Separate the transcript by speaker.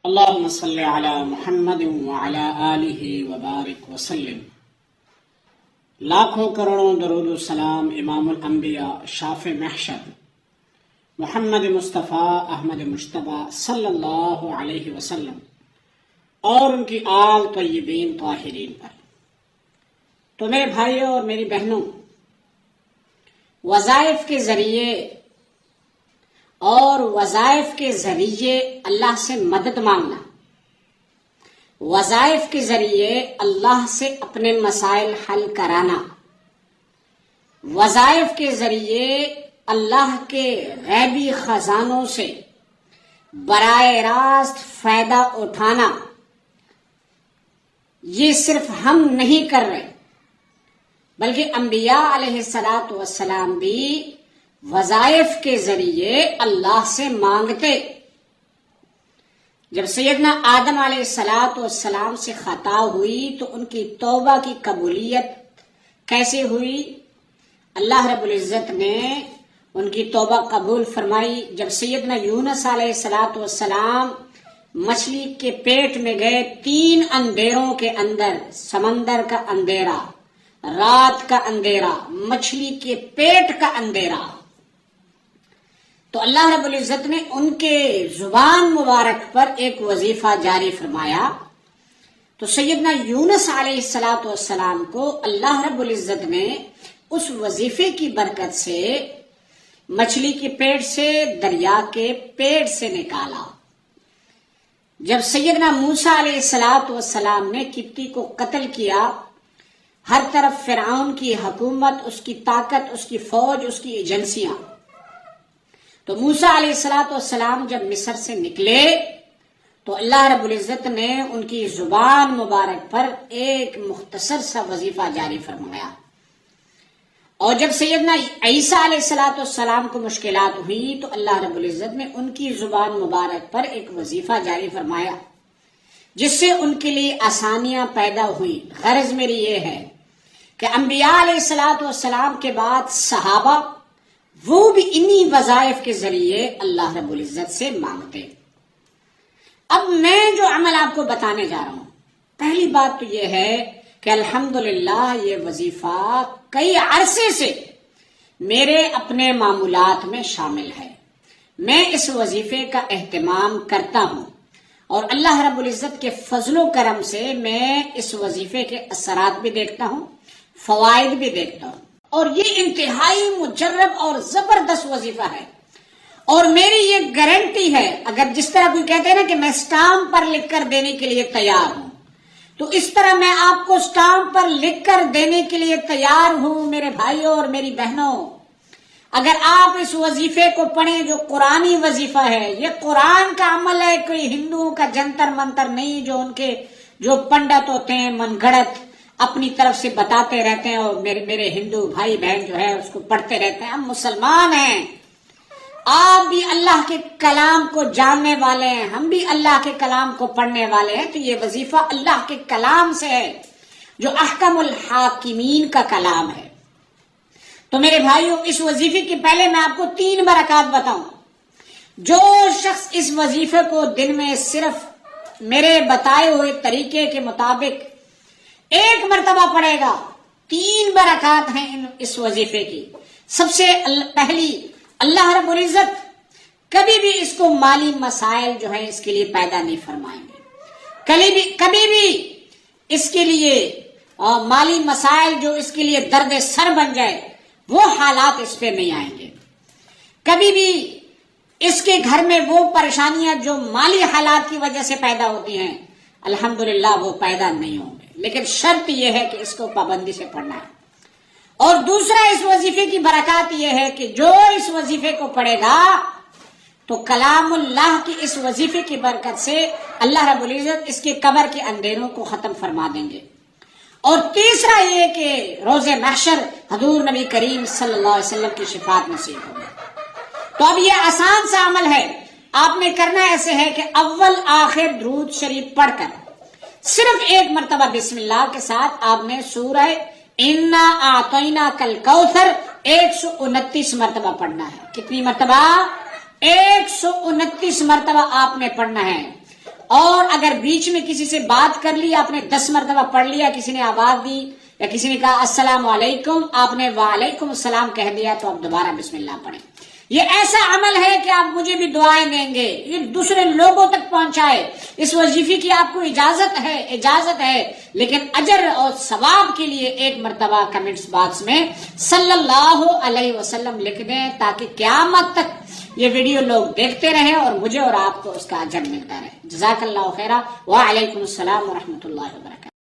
Speaker 1: اللهم صل على محمد وعلى آلہ وبارک وسلم۔ لاکھوں کروڑوں درود و سلام امام الانبیاء شافع محشر محمد مصطفیٰ احمد مجتبیٰ صلی اللہ علیہ وسلم اور ان کی آل طیبین طاہرین پر۔ تو میرے بھائیوں اور میری بہنوں، وظائف کے ذریعے اللہ سے مدد مانگنا، وظائف کے ذریعے اللہ سے اپنے مسائل حل کرانا، وظائف کے ذریعے اللہ کے غیبی خزانوں سے براہ راست فائدہ اٹھانا، یہ صرف ہم نہیں کر رہے بلکہ انبیاء علیہ السلام بھی وظائف کے ذریعے اللہ سے مانگتے۔ جب سیدنا آدم علیہ السلام سے خطا ہوئی تو ان کی توبہ کی قبولیت کیسے ہوئی؟ اللہ رب العزت نے ان کی توبہ قبول فرمائی۔ جب سیدنا یونس علیہ السلام مچھلی کے پیٹ میں گئے، 3 اندھیروں کے اندر، سمندر کا اندھیرا، رات کا اندھیرا، مچھلی کے پیٹ کا اندھیرا، تو اللہ رب العزت نے ان کے زبان مبارک پر ایک وظیفہ جاری فرمایا۔ تو سیدنا یونس علیہ السلام کو اللہ رب العزت نے اس وظیفے کی برکت سے مچھلی کے پیٹ سے، دریا کے پیٹ سے نکالا۔ جب سیدنا موسیٰ علیہ السلام نے قبطی کو قتل کیا، ہر طرف فرعون کی حکومت، اس کی طاقت، اس کی فوج، اس کی ایجنسیاں، تو موسیٰ علیہ السلام جب مصر سے نکلے تو اللہ رب العزت نے ان کی زبان مبارک پر ایک مختصر سا وظیفہ جاری فرمایا۔ اور جب سیدنا عیسیٰ علیہ السلام کو مشکلات ہوئی تو اللہ رب العزت نے ان کی زبان مبارک پر ایک وظیفہ جاری فرمایا، جس سے ان کے لیے آسانیاں پیدا ہوئی۔ غرض میری یہ ہے کہ انبیاء علیہ السلام کے بعد صحابہ وہ بھی انہی وظائف کے ذریعے اللہ رب العزت سے مانگتے۔ اب میں جو عمل آپ کو بتانے جا رہا ہوں، پہلی بات تو یہ ہے کہ الحمدللہ یہ وظیفہ کئی عرصے سے میرے اپنے معمولات میں شامل ہے۔ میں اس وظیفے کا اہتمام کرتا ہوں اور اللہ رب العزت کے فضل و کرم سے میں اس وظیفے کے اثرات بھی دیکھتا ہوں، فوائد بھی دیکھتا ہوں، اور یہ انتہائی مجرب اور زبردست وظیفہ ہے۔ اور میری یہ گارنٹی ہے، اگر جس طرح کوئی کہتے ہیں نا کہ میں سٹامپ پر لکھ کر دینے کے لیے تیار ہوں، تو اس طرح میں آپ کو سٹامپ پر لکھ کر دینے کے لیے تیار ہوں میرے بھائیوں اور میری بہنوں۔ اگر آپ اس وظیفے کو پڑھیں جو قرآنی وظیفہ ہے، یہ قرآن کا عمل ہے، کوئی ہندوؤں کا جنتر منتر نہیں جو ان کے جو پنڈت ہوتے ہیں من گھڑت اپنی طرف سے بتاتے رہتے ہیں، اور میرے ہندو بھائی بہن جو ہے اس کو پڑھتے رہتے ہیں۔ ہم مسلمان ہیں، آپ بھی اللہ کے کلام کو جاننے والے ہیں، ہم بھی اللہ کے کلام کو پڑھنے والے ہیں، تو یہ وظیفہ اللہ کے کلام سے ہے جو احکم الحاکمین کا کلام ہے۔ تو میرے بھائیوں، اس وظیفے کے پہلے میں آپ کو 3 برکات بتاؤں۔ جو شخص اس وظیفے کو دن میں صرف میرے بتائے ہوئے طریقے کے مطابق 1 مرتبہ پڑھے گا، 3 برکات ہیں اس وظیفے کی۔ سب سے پہلی، اللہ رب العزت کبھی بھی اس کو مالی مسائل جو ہیں اس کے لیے پیدا نہیں فرمائیں گے، کبھی بھی اس کے لیے مالی مسائل جو اس کے لیے درد سر بن جائے وہ حالات اس پہ نہیں آئیں گے، کبھی بھی اس کے گھر میں وہ پریشانیاں جو مالی حالات کی وجہ سے پیدا ہوتی ہیں الحمدللہ وہ پیدا نہیں ہوں گے، لیکن شرط یہ ہے کہ اس کو پابندی سے پڑھنا ہے۔ اور دوسرا، اس وظیفے کی برکات یہ ہے کہ جو اس وظیفے کو پڑھے گا تو کلام اللہ کی اس وظیفے کی برکت سے اللہ رب العزت اس کے قبر کے اندھیروں کو ختم فرما دیں گے۔ اور تیسرا یہ کہ روز محشر حضور نبی کریم صلی اللہ علیہ وسلم کی شفاعت نصیب ہوگی۔ تو اب یہ آسان سا عمل ہے، آپ نے کرنا ایسے ہے کہ اول آخر درود شریف پڑھ کر صرف 1 مرتبہ بسم اللہ کے ساتھ آپ نے سورہ انا اعطیناک الکوثر 129 مرتبہ پڑھنا ہے۔ کتنی مرتبہ؟ 129 مرتبہ آپ نے پڑھنا ہے۔ اور اگر بیچ میں کسی سے بات کر لی، آپ نے 10 مرتبہ پڑھ لیا، کسی نے آواز دی یا کسی نے کہا السلام علیکم، آپ نے وعلیکم السلام کہہ دیا، تو آپ دوبارہ بسم اللہ پڑھیں۔ یہ ایسا عمل ہے کہ آپ مجھے بھی دعائیں دیں گے، یہ دوسرے لوگوں تک پہنچائے، اس وظیفے کی آپ کو اجازت ہے، لیکن اجر اور ثواب کے لیے ایک مرتبہ کمنٹس باکس میں صلی اللہ علیہ وسلم لکھ دیں، تاکہ قیامت تک یہ ویڈیو لوگ دیکھتے رہیں اور مجھے اور آپ کو اس کا اجر ملتا رہے۔ جزاک اللہ خیرہ، وعلیکم السلام ورحمۃ اللہ وبرکاتہ۔